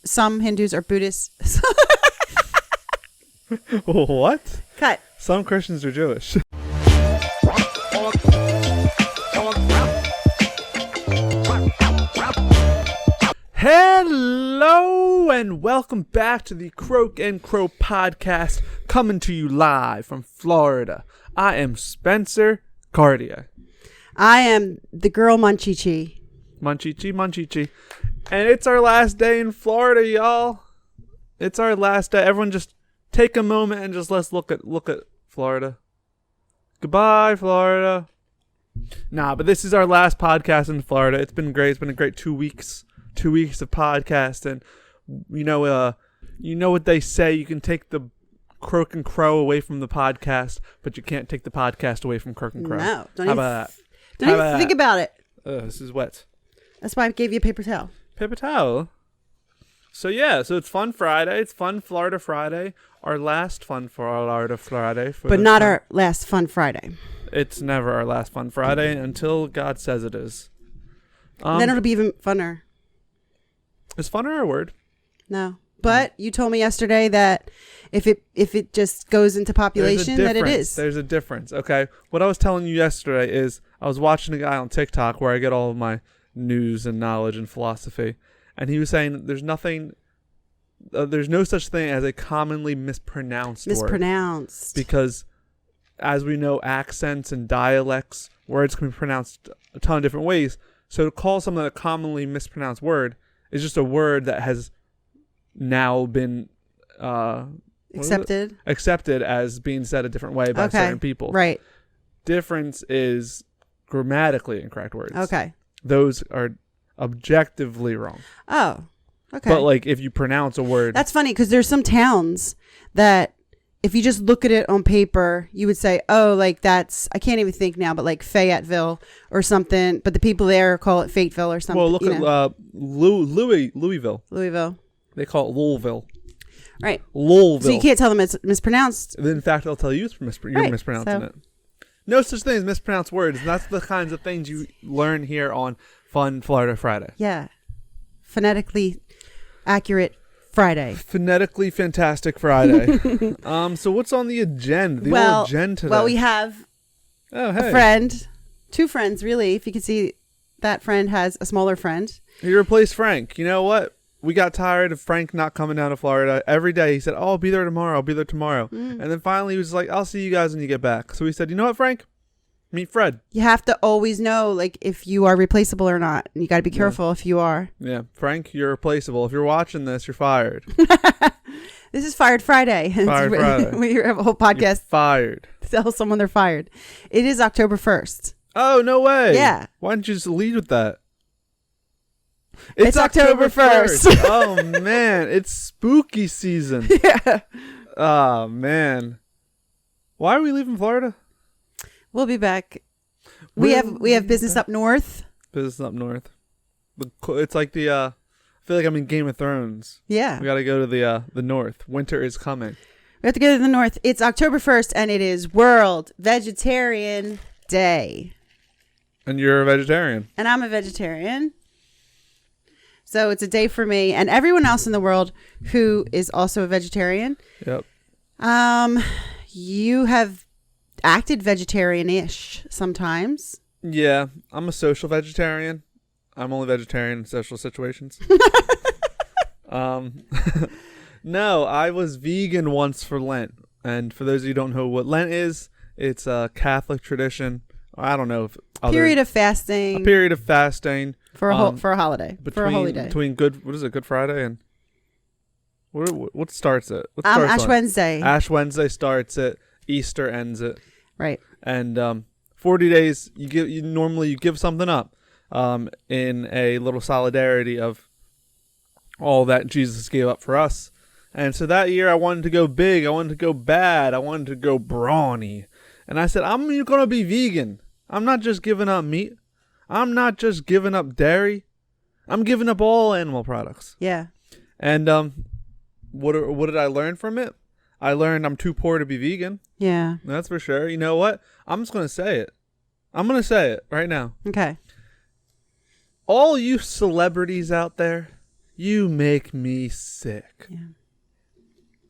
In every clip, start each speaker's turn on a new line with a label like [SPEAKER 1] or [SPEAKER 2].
[SPEAKER 1] Some Hindus are Buddhists.
[SPEAKER 2] What?
[SPEAKER 1] Cut.
[SPEAKER 2] Some Christians are Jewish. Hello and welcome back to the Croak and Crow podcast, coming to you live from Florida. I am Spencer Cardia.
[SPEAKER 1] I am the girl Munchichi.
[SPEAKER 2] Munchichi. And it's our last day in Florida, y'all. It's our last day. Everyone just take a moment and just let's look at Florida. Goodbye, Florida. Nah, but this is our last podcast in Florida. It's been great. It's been a great 2 weeks. 2 weeks of podcast, and you know what they say. You can take the Croak and Crow away from the podcast, but you can't take the podcast away from Croak and Crow.
[SPEAKER 1] No,
[SPEAKER 2] How about that?
[SPEAKER 1] Don't even think about it.
[SPEAKER 2] This is wet.
[SPEAKER 1] That's why I gave you a paper towel.
[SPEAKER 2] Paper towel. So it's Fun Friday. It's Fun Florida Friday. Our last Fun Florida Friday.
[SPEAKER 1] But not our last Fun Friday.
[SPEAKER 2] It's never our last Fun Friday until God says it is.
[SPEAKER 1] Then it'll be even funner.
[SPEAKER 2] Is funner a word?
[SPEAKER 1] No. But you told me yesterday that if it just goes into population, that it is.
[SPEAKER 2] There's a difference. Okay. What I was telling you yesterday is I was watching a guy on TikTok where I get all of my news and knowledge and philosophy. And he was saying there's no such thing as a commonly mispronounced word. Because as we know, accents and dialects, words can be pronounced a ton of different ways. So to call something a commonly mispronounced word is just a word that has now been accepted as being said a different way by certain people.
[SPEAKER 1] Right.
[SPEAKER 2] Difference is grammatically incorrect words.
[SPEAKER 1] Okay.
[SPEAKER 2] Those are objectively wrong.
[SPEAKER 1] Oh, okay.
[SPEAKER 2] But like if you pronounce a word.
[SPEAKER 1] That's funny because there's some towns that if you just look at it on paper, you would say, oh, like that's, I can't even think now, but like Fayetteville or something. But the people there call it Fateville or something.
[SPEAKER 2] Well, look at Louisville.
[SPEAKER 1] Louisville.
[SPEAKER 2] They call it Louisville.
[SPEAKER 1] Right.
[SPEAKER 2] Louisville.
[SPEAKER 1] So you can't tell them it's mispronounced.
[SPEAKER 2] In fact, I'll tell you you're mispronouncing it. No such thing as mispronounced words. And that's the kinds of things you learn here on Fun Florida Friday.
[SPEAKER 1] Yeah. Phonetically accurate Friday.
[SPEAKER 2] Phonetically fantastic Friday. So what's on the agenda? The old agenda today.
[SPEAKER 1] Well, we have a friend, two friends really. If you can see, that friend has a smaller friend.
[SPEAKER 2] He replaced Frank. You know what? We got tired of Frank not coming down to Florida. Every day he said, oh, I'll be there tomorrow. And then finally he was like, I'll see you guys when you get back. So we said, you know what, Frank? Meet Fred. You
[SPEAKER 1] have to always know like if you are replaceable or not. And you got to be careful if you are.
[SPEAKER 2] Yeah. Frank, you're replaceable. If you're watching this, you're fired.
[SPEAKER 1] This is Fired Friday.
[SPEAKER 2] Fired Friday.
[SPEAKER 1] We have a whole podcast.
[SPEAKER 2] You're fired.
[SPEAKER 1] Tell someone they're fired. It is October 1st.
[SPEAKER 2] Oh, no way.
[SPEAKER 1] Yeah.
[SPEAKER 2] Why don't you just lead with that?
[SPEAKER 1] It's October 1st.
[SPEAKER 2] Oh, man. It's spooky season.
[SPEAKER 1] Yeah.
[SPEAKER 2] Oh, man. Why are we leaving Florida?
[SPEAKER 1] We'll be back. We have business up north.
[SPEAKER 2] Business up north. It's like I feel like I'm in Game of Thrones.
[SPEAKER 1] Yeah.
[SPEAKER 2] We got to go to the north. Winter is coming.
[SPEAKER 1] We have to go to the north. It's October 1st, and it is World Vegetarian Day.
[SPEAKER 2] And you're a vegetarian.
[SPEAKER 1] And I'm a vegetarian. So it's a day for me and everyone else in the world who is also a vegetarian.
[SPEAKER 2] Yep.
[SPEAKER 1] You have acted vegetarian-ish sometimes.
[SPEAKER 2] Yeah, I'm a social vegetarian. I'm only vegetarian in social situations. No, I was vegan once for Lent. And for those of you who don't know what Lent is, it's a Catholic tradition. I don't know if
[SPEAKER 1] A period of fasting
[SPEAKER 2] for a
[SPEAKER 1] holiday, for a holy day.
[SPEAKER 2] Between Good Friday and what starts it?
[SPEAKER 1] Ash Wednesday.
[SPEAKER 2] Ash Wednesday starts it. Easter ends it.
[SPEAKER 1] Right.
[SPEAKER 2] And 40 days you normally give something up in a little solidarity of all that Jesus gave up for us. And so that year I wanted to go big, I wanted to go bad, I wanted to go brawny. And I said, I'm going to be vegan. I'm not just giving up meat. I'm not just giving up dairy. I'm giving up all animal products.
[SPEAKER 1] Yeah.
[SPEAKER 2] And what did I learn from it? I learned I'm too poor to be vegan.
[SPEAKER 1] Yeah.
[SPEAKER 2] That's for sure. You know what? I'm just going to say it. I'm going to say it right now.
[SPEAKER 1] Okay.
[SPEAKER 2] All you celebrities out there, You make me sick.
[SPEAKER 1] Yeah.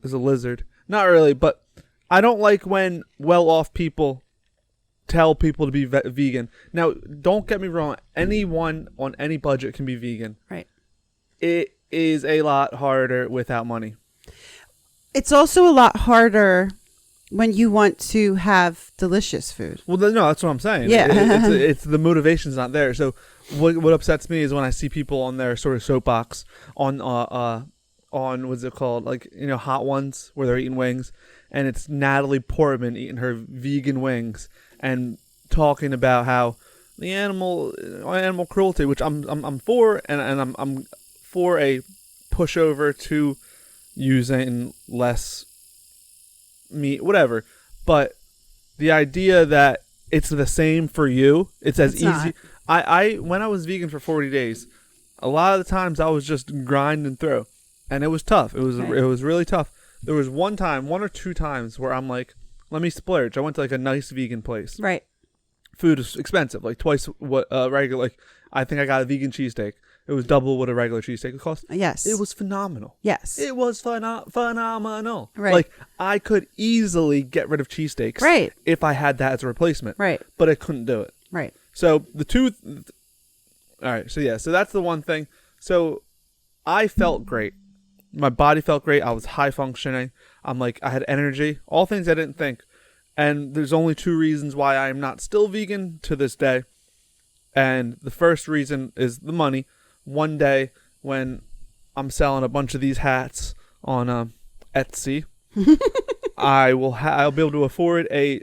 [SPEAKER 2] There's a lizard. Not really, but I don't like when well-off people tell people to be vegan. Now, don't get me wrong. Anyone on any budget can be vegan.
[SPEAKER 1] Right.
[SPEAKER 2] It is a lot harder without money.
[SPEAKER 1] It's also a lot harder when you want to have delicious food.
[SPEAKER 2] Well, no, that's what I'm saying.
[SPEAKER 1] Yeah.
[SPEAKER 2] It's the motivation's not there. So what upsets me is when I see people on their sort of soapbox on what's it called, like, you know, Hot Ones, where they're eating wings, and it's Natalie Portman eating her vegan wings and talking about how the animal cruelty, which I'm for, and I'm for a pushover to using less meat, whatever. But the idea that it's the same for you, it's easy.
[SPEAKER 1] Not.
[SPEAKER 2] I when I was vegan for 40 days, a lot of the times I was just grinding through, and it was tough. It was really tough. There was one or two times where I'm like, let me splurge. I went to like a nice vegan place.
[SPEAKER 1] Right.
[SPEAKER 2] Food is expensive, like twice what regular. Like, I think I got a vegan cheesesteak. It was double what a regular cheesesteak would cost.
[SPEAKER 1] Yes.
[SPEAKER 2] It was phenomenal.
[SPEAKER 1] Yes.
[SPEAKER 2] It was phenomenal.
[SPEAKER 1] Right.
[SPEAKER 2] Like, I could easily get rid of cheesesteaks.
[SPEAKER 1] Right.
[SPEAKER 2] If I had that as a replacement.
[SPEAKER 1] Right.
[SPEAKER 2] But I couldn't do it.
[SPEAKER 1] Right.
[SPEAKER 2] So the two. All right. So yeah. So that's the one thing. So I felt great. My body felt great. I was high functioning. I'm like, I had energy. All things I didn't think. And there's only two reasons why I am not still vegan to this day. And the first reason is the money. One day when I'm selling a bunch of these hats on Etsy, I'll be able to afford with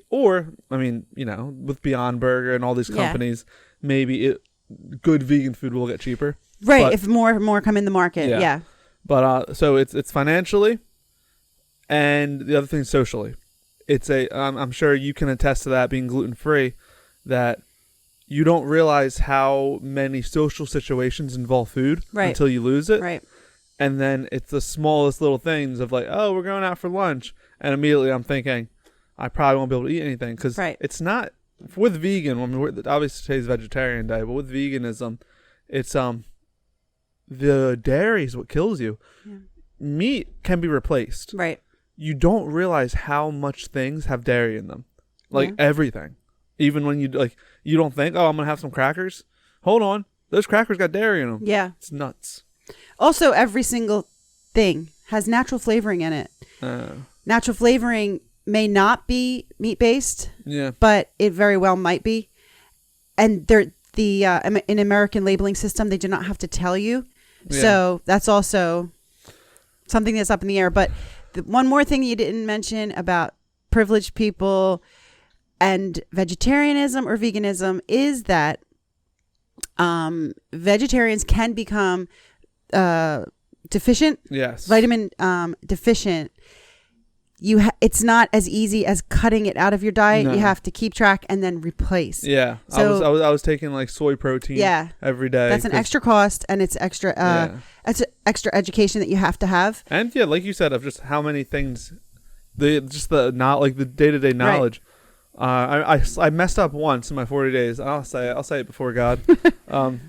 [SPEAKER 2] Beyond Burger and all these companies, maybe good vegan food will get cheaper.
[SPEAKER 1] Right.
[SPEAKER 2] But,
[SPEAKER 1] if more come in the market. Yeah.
[SPEAKER 2] But so it's financially, and the other thing is socially. It's I'm sure you can attest to that, being gluten free, that you don't realize how many social situations involve food until you lose it.
[SPEAKER 1] Right.
[SPEAKER 2] And then it's the smallest little things of like, oh, we're going out for lunch. And immediately I'm thinking, I probably won't be able to eat anything. Because it's not, with vegan, obviously today's vegetarian day, but with veganism, it's the dairy is what kills you. Yeah. Meat can be replaced.
[SPEAKER 1] Right.
[SPEAKER 2] You don't realize how much things have dairy in them. Like everything. Even when you don't think, oh, I'm going to have some crackers. Hold on. Those crackers got dairy in them.
[SPEAKER 1] Yeah.
[SPEAKER 2] It's nuts.
[SPEAKER 1] Also, every single thing has natural flavoring in it. Natural flavoring may not be meat-based. Yeah. But it very well might be. And in American labeling system, they do not have to tell you. Yeah. So that's also something that's up in the air. But one more thing you didn't mention about privileged people and vegetarianism or veganism is that vegetarians can become deficient. Yes. Vitamin deficient. It's not as easy as cutting it out of your diet. No. You have to keep track and then replace.
[SPEAKER 2] Yeah. So I was taking like soy protein every day.
[SPEAKER 1] That's an extra cost, and it's extra it's extra education that you have to have.
[SPEAKER 2] And yeah, like you said, of just how many things the day-to-day knowledge. Right. I messed up once in my 40 days. I'll say it before God. And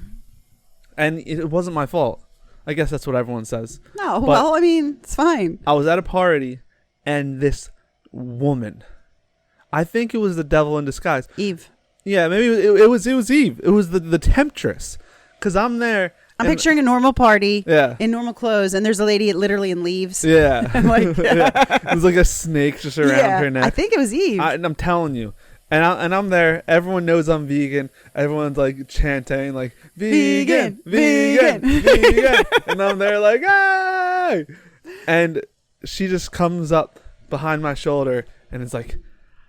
[SPEAKER 2] it wasn't my fault. I guess that's what everyone says.
[SPEAKER 1] No, well, I mean, it's fine.
[SPEAKER 2] I was at a party, and this woman, I think it was the devil in disguise.
[SPEAKER 1] Eve.
[SPEAKER 2] Yeah, maybe it was Eve. It was the temptress. Because I'm there.
[SPEAKER 1] I'm picturing a normal party in normal clothes, and there's a lady literally in leaves.
[SPEAKER 2] Yeah. I'm like, it was like a snake just around her neck.
[SPEAKER 1] I think it was Eve.
[SPEAKER 2] And I'm telling you. And I'm there. Everyone knows I'm vegan. Everyone's like chanting like, vegan, vegan, vegan. And I'm there like, hey! And she just comes up behind my shoulder and is like,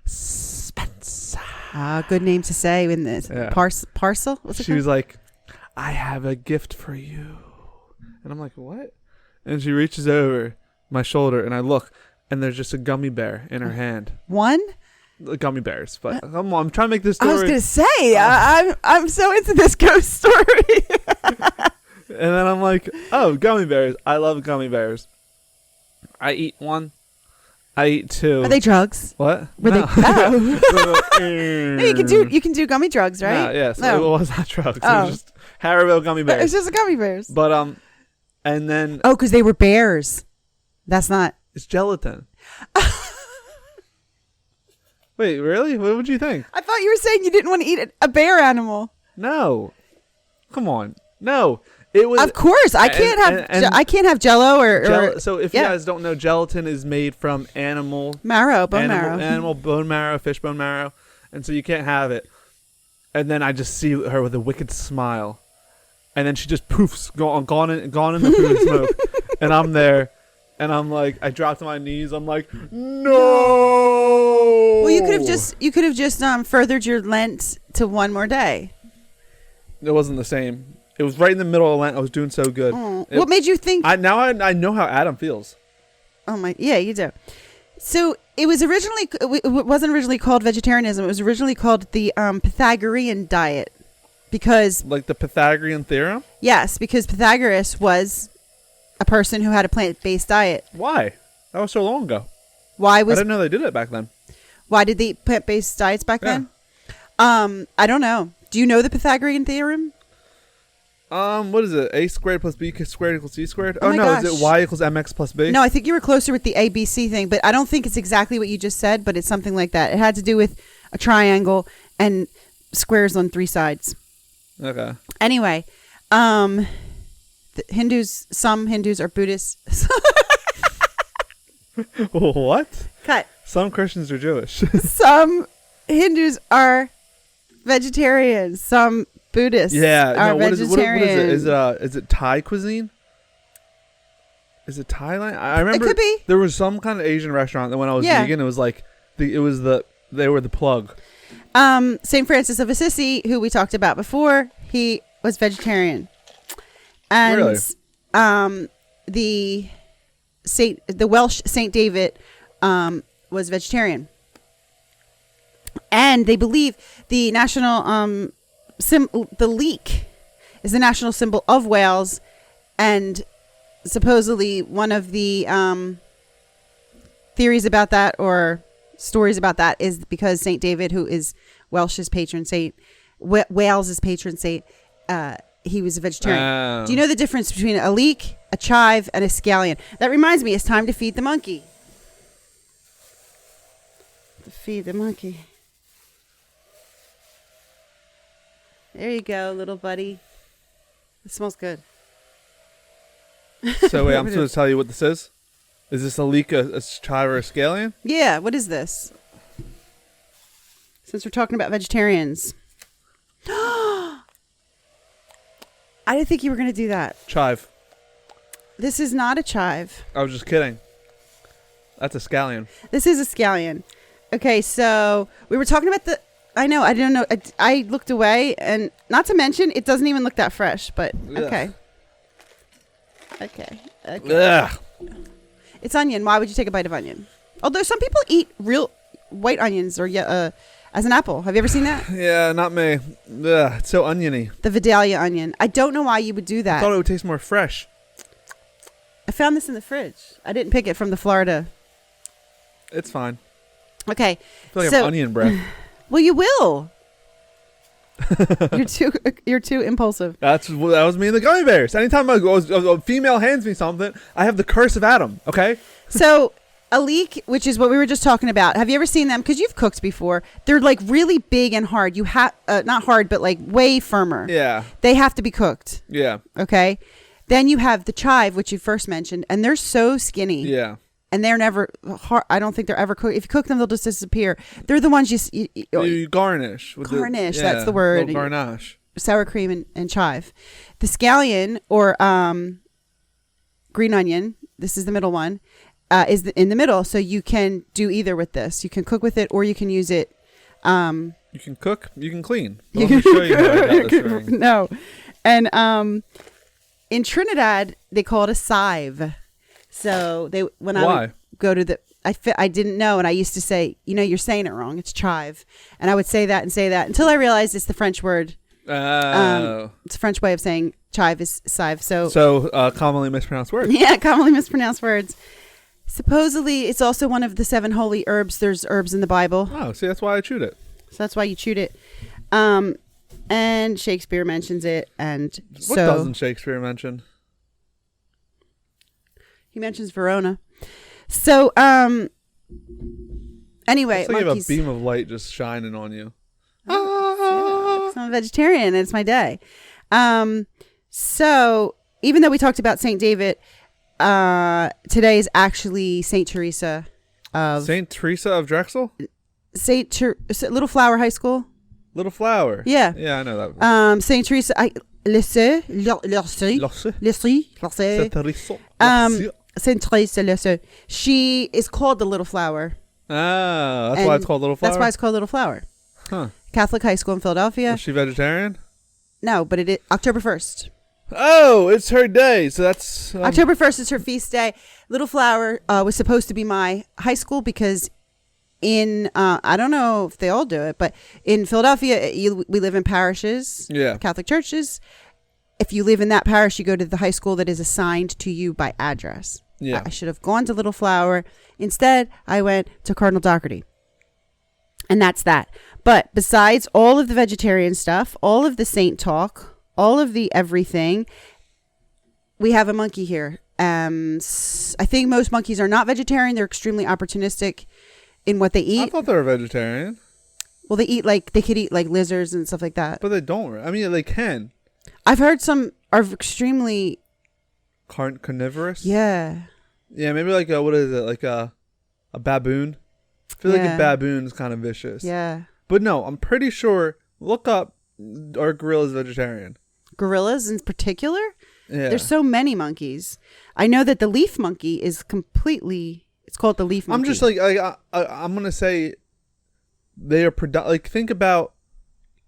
[SPEAKER 2] Spencer.
[SPEAKER 1] Good name to say in this.
[SPEAKER 2] Yeah.
[SPEAKER 1] Parcel? What's it
[SPEAKER 2] She was like, I have a gift for you. And I'm like, what? And she reaches over my shoulder and I look and there's just a gummy bear in her hand.
[SPEAKER 1] One?
[SPEAKER 2] Gummy bears. But come on, I'm trying to make this story.
[SPEAKER 1] I was going to say, I'm so into this ghost story.
[SPEAKER 2] And then I'm like, oh, gummy bears. I love gummy bears. I eat one. I eat two.
[SPEAKER 1] Are they drugs?
[SPEAKER 2] What?
[SPEAKER 1] Were
[SPEAKER 2] no.
[SPEAKER 1] They? No, you can do gummy drugs, right?
[SPEAKER 2] No, yes. No. It was not drugs. It was just Haribo gummy bears.
[SPEAKER 1] It's just gummy bears.
[SPEAKER 2] But And then...
[SPEAKER 1] Oh, because they were bears. That's not...
[SPEAKER 2] It's gelatin. Wait, really? What would you think?
[SPEAKER 1] I thought you were saying you didn't want to eat a bear animal.
[SPEAKER 2] No. Come on. No. It was...
[SPEAKER 1] Of course. I can't have Jell-O or...
[SPEAKER 2] So if you guys don't know, gelatin is made from bone marrow. Animal bone marrow, fish bone marrow. And so you can't have it. And then I just see her with a wicked smile. And then she just poofs, gone in the food and smoke. And I'm there. And I'm like, I dropped to my knees. I'm like, no.
[SPEAKER 1] Well, you could have just furthered your Lent to one more day.
[SPEAKER 2] It wasn't the same. It was right in the middle of Lent. I was doing so good.
[SPEAKER 1] What made you think?
[SPEAKER 2] I know how Adam feels.
[SPEAKER 1] Oh my, yeah, you do. So it wasn't originally called vegetarianism. It was originally called the Pythagorean diet, because
[SPEAKER 2] like the Pythagorean theorem.
[SPEAKER 1] Yes, because Pythagoras was a person who had a plant-based diet.
[SPEAKER 2] Why? That was so long ago.
[SPEAKER 1] I
[SPEAKER 2] didn't know they did it back then.
[SPEAKER 1] Why did they eat plant-based diets back then? I don't know. Do you know the Pythagorean theorem?
[SPEAKER 2] What is it? A squared plus B squared equals C squared?
[SPEAKER 1] Oh no,
[SPEAKER 2] gosh. Is it Y equals MX plus B?
[SPEAKER 1] No, I think you were closer with the ABC thing, but I don't think it's exactly what you just said, but it's something like that. It had to do with a triangle and squares on three sides.
[SPEAKER 2] Okay.
[SPEAKER 1] Anyway, some Hindus are Buddhists.
[SPEAKER 2] What?
[SPEAKER 1] Cut.
[SPEAKER 2] Some Christians are Jewish.
[SPEAKER 1] Some Hindus are vegetarians. Some Buddhists are vegetarian.
[SPEAKER 2] Is it Thai cuisine? Is it Thailand? I remember
[SPEAKER 1] it could be.
[SPEAKER 2] There was some kind of Asian restaurant that when I was vegan, it was like they were the plug.
[SPEAKER 1] St. Francis of Assisi, who we talked about before, he was vegetarian. And
[SPEAKER 2] really?
[SPEAKER 1] the Welsh Saint David was vegetarian. And they believe the national the leek is the national symbol of Wales, and supposedly one of the theories about that or stories about that is because Saint David, who is Welsh's patron saint, Wales's patron saint, he was a vegetarian. Do you know the difference between a leek, a chive, and a scallion? That reminds me, it's time to feed the monkey. To feed the monkey. There you go, little buddy. It smells good.
[SPEAKER 2] So wait, I'm supposed to tell you what this is? Is this a leek, a chive, or a scallion?
[SPEAKER 1] Yeah, what is this? Since we're talking about vegetarians. I didn't think you were going to do that.
[SPEAKER 2] Chive.
[SPEAKER 1] This is not a chive.
[SPEAKER 2] I was just kidding. That's a scallion.
[SPEAKER 1] This is a scallion. Okay, so we were talking about I didn't know. I looked away, and not to mention, it doesn't even look that fresh, but okay. Okay.
[SPEAKER 2] Ugh.
[SPEAKER 1] It's onion. Why would you take a bite of onion? Although some people eat real white onions or as an apple. Have you ever seen that?
[SPEAKER 2] Yeah, not me. Ugh, it's so oniony.
[SPEAKER 1] The Vidalia onion. I don't know why you would do that.
[SPEAKER 2] I thought it would taste more fresh.
[SPEAKER 1] I found this in the fridge. I didn't pick it from the Florida.
[SPEAKER 2] It's fine.
[SPEAKER 1] Okay.
[SPEAKER 2] I feel like I have onion breath.
[SPEAKER 1] Well, you will. You're too impulsive.
[SPEAKER 2] That was me and the gummy bears. Anytime a female hands me something, I have the curse of Adam. Okay.
[SPEAKER 1] So a leek, which is what we were just talking about. Have you ever seen them? Because you've cooked before. They're like really big and hard. You have not hard, but like way firmer.
[SPEAKER 2] Yeah.
[SPEAKER 1] They have to be cooked.
[SPEAKER 2] Yeah.
[SPEAKER 1] Okay. Then you have the chive, which you first mentioned, and they're so skinny.
[SPEAKER 2] Yeah.
[SPEAKER 1] And they're never hard. I don't think they're ever cooked. If you cook them, they'll just disappear. They're the ones
[SPEAKER 2] you garnish.
[SPEAKER 1] That's the word.
[SPEAKER 2] Garnish.
[SPEAKER 1] Sour cream and chive. The scallion or green onion, this is the middle one, is in the middle. So you can do either with this. You can cook with it or you can use it. You
[SPEAKER 2] can cook. You can clean. Let me show you how I got this ring.
[SPEAKER 1] No. And in Trinidad, they call it a sieve. So when I would go to I didn't know, and I used to say, you're saying it wrong. It's chive, and I would say that until I realized it's the French word. It's a French way of saying chive is sieve. So
[SPEAKER 2] commonly mispronounced words.
[SPEAKER 1] Yeah, commonly mispronounced words. Supposedly, it's also one of the 7 holy herbs. There's herbs in the Bible.
[SPEAKER 2] Oh, see, that's why I chewed it.
[SPEAKER 1] So that's why you chewed it. And Shakespeare mentions it, and
[SPEAKER 2] what doesn't Shakespeare mention?
[SPEAKER 1] He mentions Verona. So, anyway,
[SPEAKER 2] it's like monkeys. You have a beam of light just shining on you.
[SPEAKER 1] Yeah, I'm a vegetarian and it's my day. So even though we talked about St. David, today is actually St. Teresa of
[SPEAKER 2] Drexel?
[SPEAKER 1] Little Flower High School.
[SPEAKER 2] Little Flower.
[SPEAKER 1] Yeah.
[SPEAKER 2] Yeah, I know that.
[SPEAKER 1] St. Teresa, St. Teresa. She is called the Little Flower.
[SPEAKER 2] Ah, that's why it's called Little Flower?
[SPEAKER 1] That's why it's called Little Flower.
[SPEAKER 2] Huh.
[SPEAKER 1] Catholic high school in Philadelphia.
[SPEAKER 2] Was she vegetarian?
[SPEAKER 1] No, but it is October 1st.
[SPEAKER 2] Oh, it's her day. So that's...
[SPEAKER 1] October 1st is her feast day. Little Flower was supposed to be my high school because I don't know if they all do it, but in Philadelphia, we live in parishes, Catholic churches. If you live in that parish, you go to the high school that is assigned to you by address.
[SPEAKER 2] Yeah.
[SPEAKER 1] I should have gone to Little Flower. Instead, I went to Cardinal Doherty. And that's that. But besides all of the vegetarian stuff, all of the saint talk, all of the everything, we have a monkey here. I think most monkeys are not vegetarian. They're extremely opportunistic in what they eat.
[SPEAKER 2] I thought they were vegetarian.
[SPEAKER 1] Well, they could eat like lizards and stuff like that.
[SPEAKER 2] But they don't. I mean, they can.
[SPEAKER 1] I've heard some are extremely
[SPEAKER 2] carnivorous.
[SPEAKER 1] Yeah.
[SPEAKER 2] Yeah, maybe like what is it? Like a baboon. I feel like a baboon is kind of vicious.
[SPEAKER 1] Yeah.
[SPEAKER 2] But no, I'm pretty sure. Look up, are gorillas vegetarian? Gorillas
[SPEAKER 1] in particular?
[SPEAKER 2] Yeah.
[SPEAKER 1] There's so many monkeys. I know that the leaf monkey is completely. It's called the leaf monkey.
[SPEAKER 2] I'm just like I'm gonna say they are like think about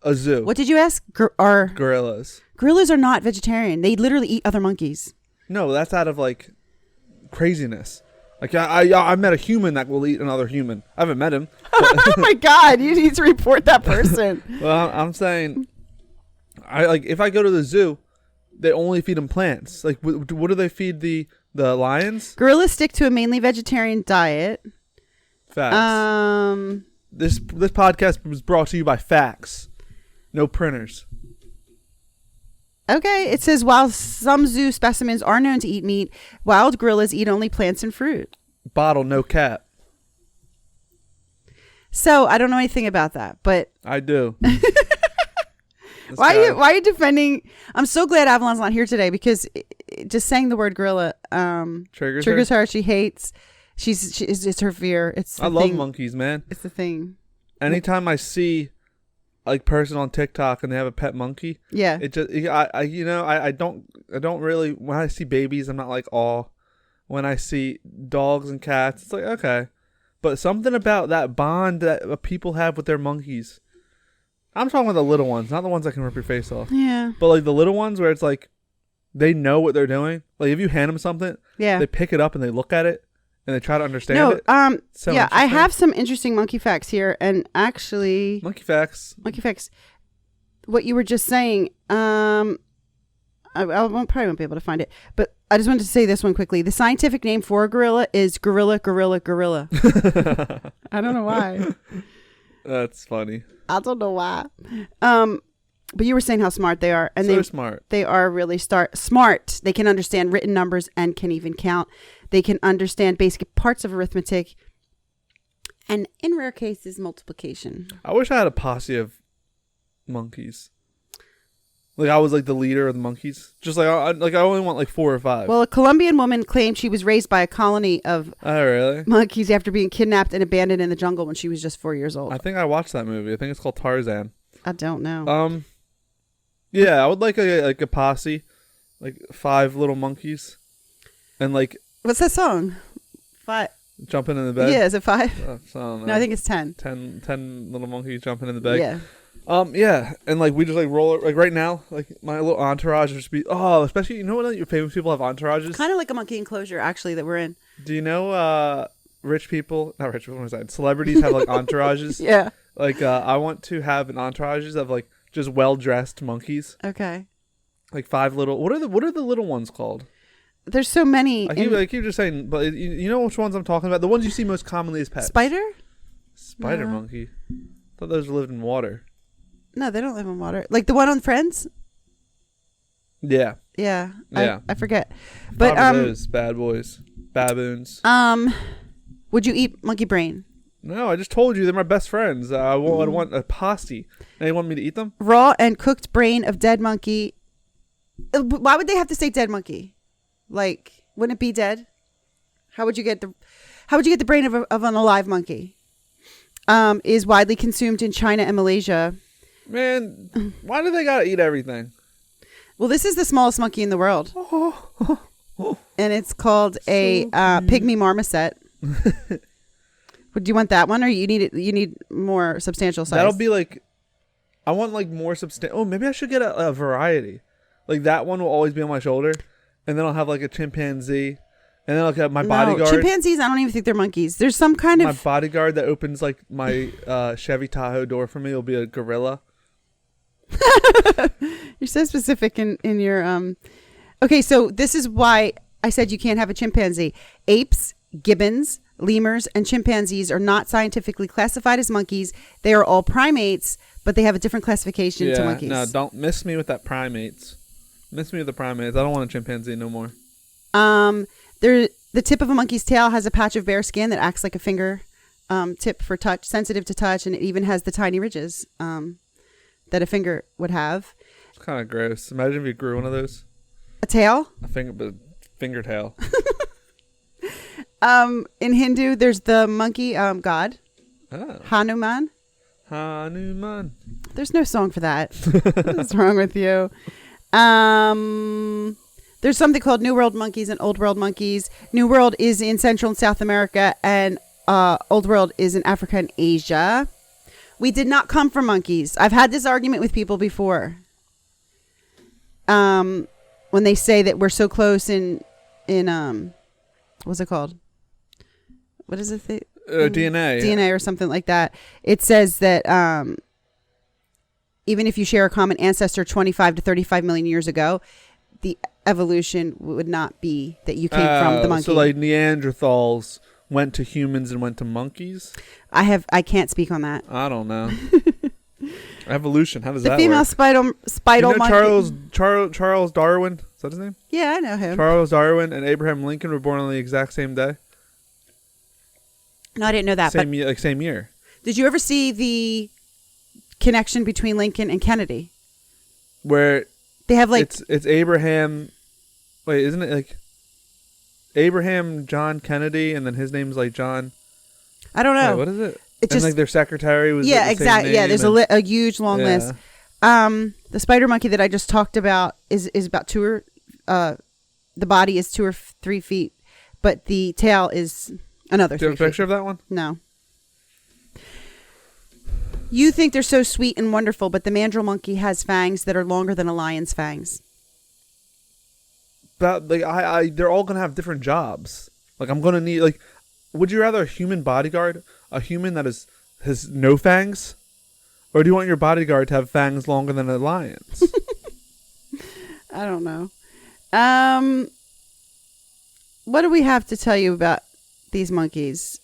[SPEAKER 2] a zoo.
[SPEAKER 1] What did you ask?
[SPEAKER 2] Gorillas.
[SPEAKER 1] Gorillas are not vegetarian. They literally eat other monkeys.
[SPEAKER 2] No, that's out of like craziness. Like I met a human that will eat another human. I haven't met him.
[SPEAKER 1] Oh my God! You need to report that person.
[SPEAKER 2] Well, I'm saying, if I go to the zoo, they only feed them plants. Like what do they feed the lions?
[SPEAKER 1] Gorillas stick to a mainly vegetarian diet.
[SPEAKER 2] Facts. This podcast was brought to you by Facts. No printers.
[SPEAKER 1] Okay, it says while some zoo specimens are known to eat meat, wild gorillas eat only plants and fruit.
[SPEAKER 2] Bottle, no cap.
[SPEAKER 1] So I don't know anything about that, but
[SPEAKER 2] I do.
[SPEAKER 1] Why are you defending? I'm so glad Avalon's not here today because just saying the word gorilla triggers her. She hates. It's her fear.
[SPEAKER 2] I love monkeys, man.
[SPEAKER 1] It's the thing.
[SPEAKER 2] Anytime I see like person on TikTok and they have a pet monkey,
[SPEAKER 1] yeah,
[SPEAKER 2] it just I don't really, when I see babies I'm not like awe. When I see dogs and cats it's like okay, but something about that bond that people have with their monkeys. I'm talking about the little ones, not the ones that can rip your face off.
[SPEAKER 1] Yeah,
[SPEAKER 2] but like the little ones where it's like they know what they're doing. Like if you hand them something, they pick it up and they look at it and they try to understand it.
[SPEAKER 1] Yeah, I have some interesting monkey facts here, and actually,
[SPEAKER 2] monkey facts.
[SPEAKER 1] What you were just saying, I probably won't be able to find it, but I just wanted to say this one quickly. The scientific name for a gorilla is gorilla. I don't know why.
[SPEAKER 2] That's funny.
[SPEAKER 1] I don't know why. But you were saying how smart they are, and
[SPEAKER 2] they're smart.
[SPEAKER 1] They are really smart. They can understand written numbers and can even count. They can understand basic parts of arithmetic, and in rare cases, multiplication.
[SPEAKER 2] I wish I had a posse of monkeys. Like I was like the leader of the monkeys. Just like I only want like 4 or 5.
[SPEAKER 1] Well, a Colombian woman claimed she was raised by a colony of monkeys after being kidnapped and abandoned in the jungle when she was just 4 years old.
[SPEAKER 2] I think I watched that movie. I think it's called Tarzan.
[SPEAKER 1] I don't know.
[SPEAKER 2] Yeah, I would like a posse, like 5 little monkeys, and like.
[SPEAKER 1] What's that song? 5.
[SPEAKER 2] Jumping in the bed.
[SPEAKER 1] Yeah, is it 5?
[SPEAKER 2] I don't know.
[SPEAKER 1] No, I think it's 10.
[SPEAKER 2] 10 little monkeys jumping in the bed.
[SPEAKER 1] Yeah.
[SPEAKER 2] Yeah, and like we just like roll it like right now, like my little entourage would just be especially you know what your famous people have entourages.
[SPEAKER 1] Kind of like a monkey enclosure actually that we're in.
[SPEAKER 2] Do you know celebrities have like entourages?
[SPEAKER 1] Yeah.
[SPEAKER 2] Like I want to have an entourages of like just well dressed monkeys.
[SPEAKER 1] Okay.
[SPEAKER 2] Like 5 little. What are the little ones called?
[SPEAKER 1] There's so many.
[SPEAKER 2] I keep just saying, but you know which ones I'm talking about? The ones you see most commonly as pets.
[SPEAKER 1] Spider
[SPEAKER 2] monkey. I thought those lived in water.
[SPEAKER 1] No, they don't live in water. Like the one on Friends?
[SPEAKER 2] Yeah.
[SPEAKER 1] Yeah.
[SPEAKER 2] Yeah.
[SPEAKER 1] I forget. But
[SPEAKER 2] those bad boys. baboons.
[SPEAKER 1] Would you eat monkey brain?
[SPEAKER 2] No, I just told you they're my best friends. I want a pasty. And they want me to eat them?
[SPEAKER 1] Raw and cooked brain of dead monkey. Why would they have to say dead monkey? Like, wouldn't it be dead? How would you get the brain of an alive monkey? Is widely consumed in China and Malaysia.
[SPEAKER 2] Man, why do they gotta eat everything?
[SPEAKER 1] Well, this is the smallest monkey in the world. And it's called a pygmy marmoset. Do you want that one, or you need more substantial size?
[SPEAKER 2] That'll be like, I want like more substantial. Oh, maybe I should get a variety. Like that one will always be on my shoulder, and then I'll have like a chimpanzee, and then I'll have my bodyguard.
[SPEAKER 1] Chimpanzees, I don't even think they're monkeys. There's some kind of
[SPEAKER 2] my bodyguard that opens like my Chevy Tahoe door for me will be a gorilla.
[SPEAKER 1] You're so specific in your Okay, so this is why I said you can't have a chimpanzee. Apes, gibbons, lemurs, and chimpanzees are not scientifically classified as monkeys. They are all primates, but they have a different classification to monkeys.
[SPEAKER 2] No, don't miss me with that primates. Miss me with the primates. I don't want a chimpanzee no more.
[SPEAKER 1] The tip of a monkey's tail has a patch of bare skin that acts like a finger tip for touch, sensitive to touch, and it even has the tiny ridges that a finger would have.
[SPEAKER 2] It's kind of gross. Imagine if you grew one of those.
[SPEAKER 1] A tail?
[SPEAKER 2] A finger tail.
[SPEAKER 1] In Hindu, there's the monkey god, Hanuman.
[SPEAKER 2] Hanuman.
[SPEAKER 1] There's no song for that. What's wrong with you? There's something called New World monkeys and Old World monkeys. New World is in Central and South America, and Old World is in Africa and Asia. We did not come from monkeys. I've had this argument with people before. When they say that we're so close in what's it called? What is it?
[SPEAKER 2] DNA.
[SPEAKER 1] DNA or something like that. It says that even if you share a common ancestor 25 to 35 million years ago, the evolution would not be that you came from the monkey.
[SPEAKER 2] So like Neanderthals went to humans and went to monkeys?
[SPEAKER 1] I can't speak on that.
[SPEAKER 2] I don't know. Evolution. How does that work?
[SPEAKER 1] The female spidal monkey.
[SPEAKER 2] Charles Darwin. Is that his name?
[SPEAKER 1] Yeah, I know him.
[SPEAKER 2] Charles Darwin and Abraham Lincoln were born on the exact same day.
[SPEAKER 1] No, I didn't know that.
[SPEAKER 2] Same year.
[SPEAKER 1] Did you ever see the connection between Lincoln and Kennedy?
[SPEAKER 2] Where
[SPEAKER 1] they have like
[SPEAKER 2] it's Abraham. Wait, isn't it like Abraham John Kennedy, and then his name's like John?
[SPEAKER 1] I don't know.
[SPEAKER 2] Wait, what is it? And like their secretary was
[SPEAKER 1] exactly. Yeah, there's a huge long list. The spider monkey that I just talked about is about the body is 2 or 3 feet, but the tail is another 3 feet.
[SPEAKER 2] Do you have a picture of that one?
[SPEAKER 1] No. You think they're so sweet and wonderful, but the mandrill monkey has fangs that are longer than a lion's fangs.
[SPEAKER 2] But like they're all gonna have different jobs. Like I'm gonna need like. Would you rather a human bodyguard, a human that has no fangs, or do you want your bodyguard to have fangs longer than a lion's?
[SPEAKER 1] I don't know. What do we have to tell you about these monkeys?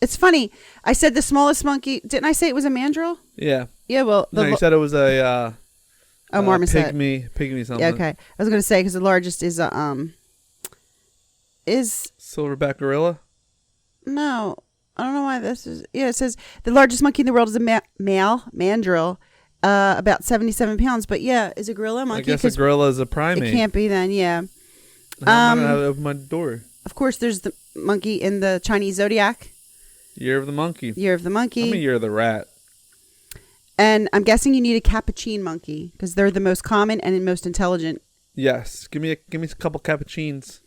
[SPEAKER 1] It's funny. I said the smallest monkey. Didn't I say it was a mandrill?
[SPEAKER 2] Yeah.
[SPEAKER 1] Yeah. Well,
[SPEAKER 2] no, you said it was a
[SPEAKER 1] marmoset.
[SPEAKER 2] Pygmy something.
[SPEAKER 1] Yeah, okay. I was going to say because the largest is
[SPEAKER 2] silverback gorilla.
[SPEAKER 1] No, I don't know why this is. Yeah, it says the largest monkey in the world is a male mandrill, about 77 pounds. But yeah, is a gorilla a monkey?
[SPEAKER 2] I guess a gorilla is a primate.
[SPEAKER 1] It can't be then. Yeah.
[SPEAKER 2] I'm gonna open my door.
[SPEAKER 1] Of course, there's the monkey in the Chinese zodiac.
[SPEAKER 2] Year of the monkey.
[SPEAKER 1] Year of the monkey.
[SPEAKER 2] I'm a year of the rat.
[SPEAKER 1] And I'm guessing you need a capuchin monkey because they're the most common and most intelligent.
[SPEAKER 2] Yes, give me a couple capuchins.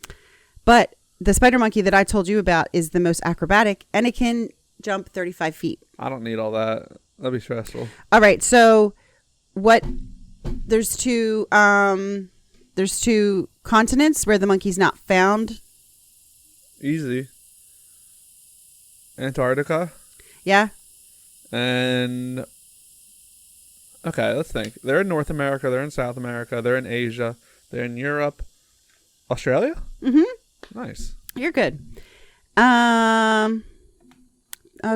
[SPEAKER 1] But the spider monkey that I told you about is the most acrobatic, and it can jump 35 feet.
[SPEAKER 2] I don't need all that. That'd be stressful.
[SPEAKER 1] All right, so there's two continents where the monkey's not found.
[SPEAKER 2] Easy. Antarctica.
[SPEAKER 1] Yeah.
[SPEAKER 2] And okay, let's think. They're in North America. They're in South America. They're in Asia. They're in Europe. Australia?
[SPEAKER 1] Mm-hmm.
[SPEAKER 2] Nice.
[SPEAKER 1] You're good.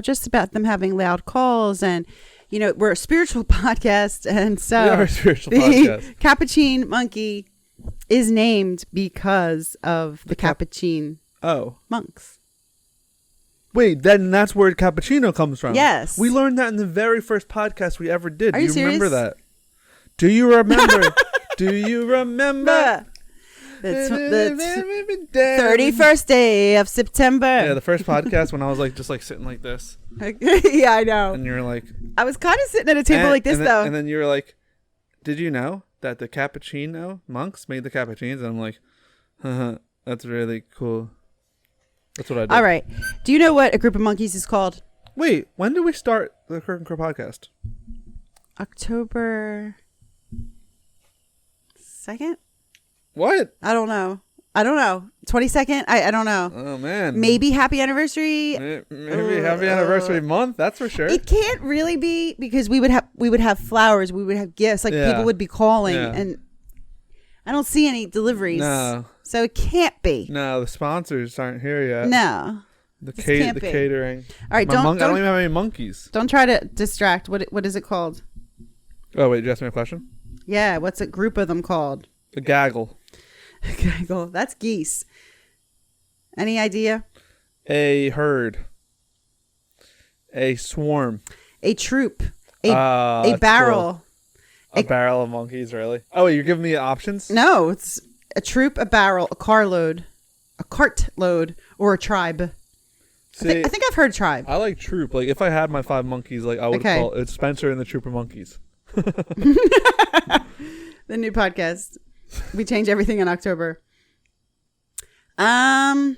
[SPEAKER 1] Just about them having loud calls, and we're a spiritual podcast, and so
[SPEAKER 2] we are a spiritual podcast.
[SPEAKER 1] Capuchin monkey is named because of the Capuchin monks.
[SPEAKER 2] Wait, then that's where cappuccino comes from.
[SPEAKER 1] Yes.
[SPEAKER 2] We learned that in the very first podcast we ever did.
[SPEAKER 1] Are you serious?
[SPEAKER 2] Remember that? Do you remember? Do you remember?
[SPEAKER 1] The 31st day of September.
[SPEAKER 2] Yeah, the first podcast when I was just sitting like this.
[SPEAKER 1] Yeah, I know.
[SPEAKER 2] And you're like...
[SPEAKER 1] I was kind of sitting at a table like this, though.
[SPEAKER 2] And then you were like, did you know that the cappuccino monks made the cappuccinos? And I'm like, that's really cool. That's what I did.
[SPEAKER 1] All right. Do you know what a group of monkeys is called?
[SPEAKER 2] Wait, when did we start the Croak and Crow podcast?
[SPEAKER 1] October 2nd?
[SPEAKER 2] What?
[SPEAKER 1] I don't know. 22nd? I don't know.
[SPEAKER 2] Oh, man.
[SPEAKER 1] Maybe happy anniversary.
[SPEAKER 2] Maybe happy anniversary month. That's for sure.
[SPEAKER 1] It can't really be because we would have flowers. We would have gifts. People would be calling. Yeah. And I don't see any deliveries.
[SPEAKER 2] No.
[SPEAKER 1] So it can't be.
[SPEAKER 2] No, the sponsors aren't here yet.
[SPEAKER 1] No.
[SPEAKER 2] The catering.
[SPEAKER 1] All right,
[SPEAKER 2] I don't even have any monkeys.
[SPEAKER 1] Don't try to distract. What is it called?
[SPEAKER 2] Oh, wait, did you ask me a question?
[SPEAKER 1] Yeah, what's a group of them called?
[SPEAKER 2] A gaggle.
[SPEAKER 1] A gaggle. That's geese. Any idea?
[SPEAKER 2] A herd. A swarm.
[SPEAKER 1] A troop. A barrel.
[SPEAKER 2] Cool. A barrel of monkeys, really? Oh, you're giving me options?
[SPEAKER 1] No, it's a troop, a barrel, a carload, a cartload, or a tribe. See, I think I've heard tribe.
[SPEAKER 2] I like troop. If I had my 5 monkeys, I would call it Spencer and the Troop of Monkeys.
[SPEAKER 1] The new podcast. We change everything in October. I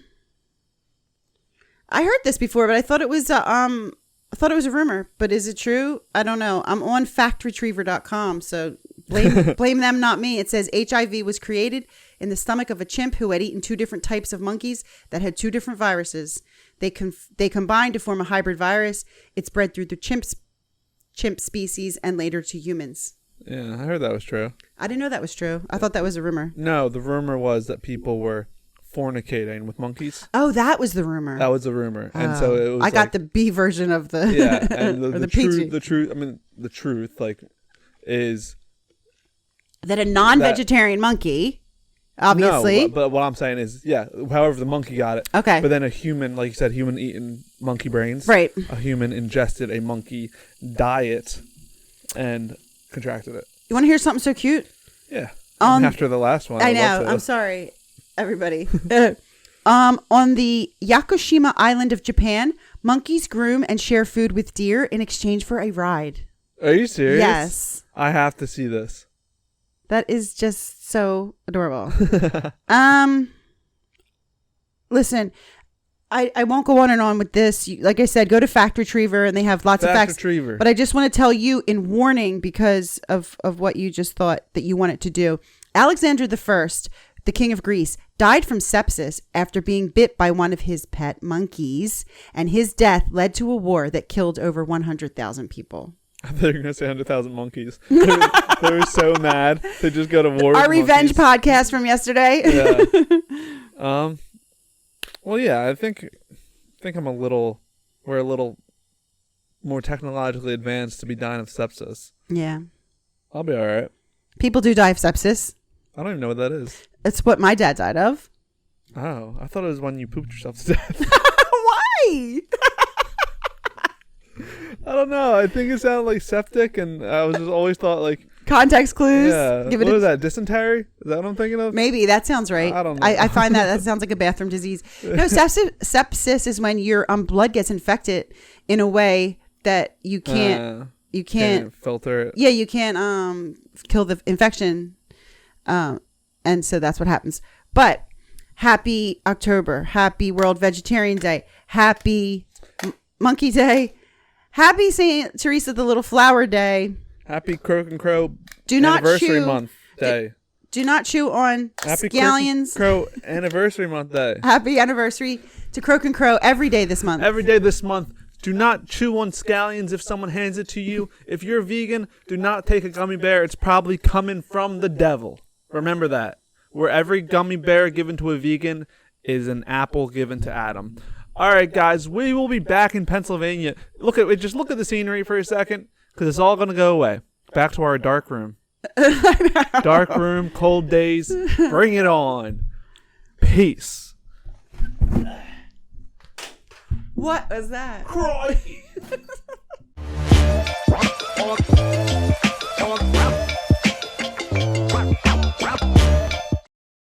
[SPEAKER 1] heard this before, but I thought it was a rumor. But is it true? I don't know. I'm on factretriever.com, so blame them, not me. It says HIV was created in the stomach of a chimp who had eaten 2 different types of monkeys that had 2 different viruses. They combined to form a hybrid virus. It spread through the chimp species and later to humans.
[SPEAKER 2] Yeah, I heard that was true.
[SPEAKER 1] I didn't know that was true. I thought that was a rumor.
[SPEAKER 2] No, the rumor was that people were fornicating with monkeys.
[SPEAKER 1] Oh, that was the rumor.
[SPEAKER 2] That was the rumor. And so it was
[SPEAKER 1] I got the B version of the
[SPEAKER 2] and the truth, the truth is
[SPEAKER 1] that a non-vegetarian monkey, obviously.
[SPEAKER 2] No, but what I'm saying is, however the monkey got it.
[SPEAKER 1] Okay.
[SPEAKER 2] But then a human, like you said, human eating monkey brains.
[SPEAKER 1] Right.
[SPEAKER 2] A human ingested a monkey diet and contracted it.
[SPEAKER 1] You want to hear something so cute?
[SPEAKER 2] Yeah. After the last one.
[SPEAKER 1] I know. I'm sorry, everybody. On the Yakushima island of Japan, monkeys groom and share food with deer in exchange for a ride.
[SPEAKER 2] Are you serious?
[SPEAKER 1] Yes.
[SPEAKER 2] I have to see this.
[SPEAKER 1] That is just so adorable. Listen, I won't go on and on with this. Like I said, go to Fact Retriever and they have lots of facts.
[SPEAKER 2] Retriever.
[SPEAKER 1] But I just want to tell you in warning because of what you just thought that you wanted to do. Alexander I, the king of Greece, died from sepsis after being bit by one of his pet monkeys, and his death led to a war that killed over 100,000 people.
[SPEAKER 2] I thought you were going to say 100,000 monkeys. They were so mad. They just go to war
[SPEAKER 1] Our
[SPEAKER 2] with
[SPEAKER 1] revenge
[SPEAKER 2] monkeys.
[SPEAKER 1] podcast from yesterday.
[SPEAKER 2] Yeah. Well, yeah, I think we're a little more technologically advanced to be dying of sepsis.
[SPEAKER 1] Yeah.
[SPEAKER 2] I'll be all right.
[SPEAKER 1] People do die of sepsis.
[SPEAKER 2] I don't even know what that is.
[SPEAKER 1] It's what my dad died of.
[SPEAKER 2] Oh, I thought it was when you pooped yourself to death.
[SPEAKER 1] Why?
[SPEAKER 2] I don't know. I think it sounded like septic, and I was just always thought
[SPEAKER 1] context clues.
[SPEAKER 2] Yeah. What is that? Dysentery? Is that what I'm thinking of?
[SPEAKER 1] Maybe that sounds right.
[SPEAKER 2] I don't know.
[SPEAKER 1] I find that sounds like a bathroom disease. No, sepsis is when your blood gets infected in a way that you can't
[SPEAKER 2] filter it.
[SPEAKER 1] Yeah, you can't kill the infection, and so that's what happens. But happy October, happy World Vegetarian Day, happy Monkey Day. Happy St. Teresa the Little Flower Day.
[SPEAKER 2] Happy Croak and Crow
[SPEAKER 1] Anniversary
[SPEAKER 2] Month Day.
[SPEAKER 1] Do not chew on
[SPEAKER 2] Happy
[SPEAKER 1] scallions.
[SPEAKER 2] Crow Anniversary Month Day.
[SPEAKER 1] Happy anniversary to Croak and Crow every day this month.
[SPEAKER 2] Every day this month. Do not chew on scallions if someone hands it to you. If you're vegan, do not take a gummy bear. It's probably coming from the devil. Remember that. Where every gummy bear given to a vegan is an apple given to Adam. All right, guys, we will be back in Pennsylvania. Just look at the scenery for a second, because it's all going to go away. Back to our dark room. Dark room, cold days. Bring it on. Peace.
[SPEAKER 1] What was that?
[SPEAKER 2] Cry.